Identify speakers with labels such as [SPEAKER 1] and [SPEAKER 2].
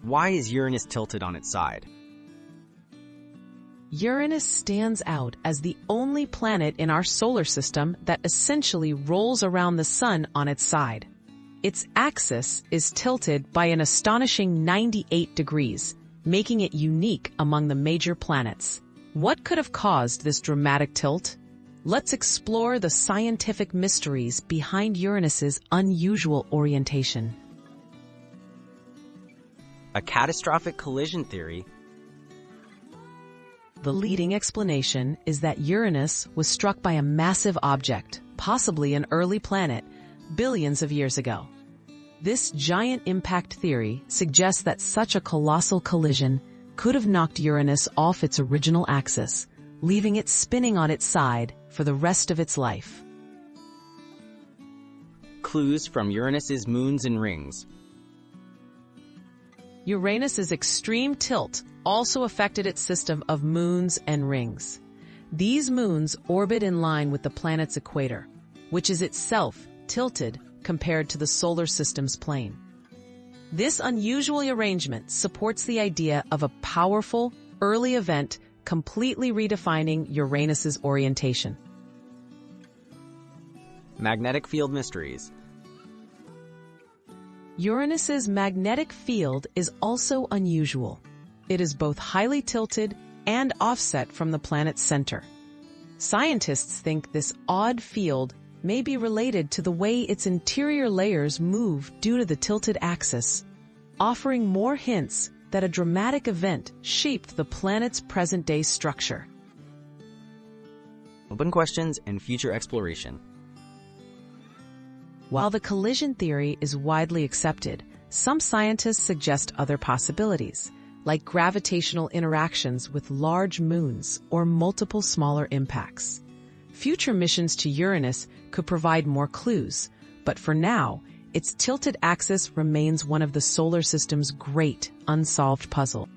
[SPEAKER 1] Why is Uranus tilted on its side?
[SPEAKER 2] Uranus stands out as the only planet in our solar system that essentially rolls around the Sun on its side. Its axis is tilted by an astonishing 98 degrees, making it unique among the major planets. What could have caused this dramatic tilt? Let's explore the scientific mysteries behind Uranus's unusual orientation.
[SPEAKER 1] A catastrophic collision theory.
[SPEAKER 2] The leading explanation is that Uranus was struck by a massive object, possibly an early planet, billions of years ago. This giant impact theory suggests that such a colossal collision could have knocked Uranus off its original axis, leaving it spinning on its side for the rest of its life.
[SPEAKER 1] Clues from Uranus's moons and rings.
[SPEAKER 2] Uranus's extreme tilt also affected its system of moons and rings. These moons orbit in line with the planet's equator, which is itself tilted compared to the solar system's plane. This unusual arrangement supports the idea of a powerful, early event completely redefining Uranus's orientation.
[SPEAKER 1] Magnetic field mysteries.
[SPEAKER 2] Uranus's magnetic field is also unusual. It is both highly tilted and offset from the planet's center. Scientists think this odd field may be related to the way its interior layers move due to the tilted axis, offering more hints that a dramatic event shaped the planet's present-day structure.
[SPEAKER 1] Open questions and future exploration.
[SPEAKER 2] While the collision theory is widely accepted, some scientists suggest other possibilities, like gravitational interactions with large moons or multiple smaller impacts. Future missions to Uranus could provide more clues, but for now, its tilted axis remains one of the solar system's great unsolved puzzles.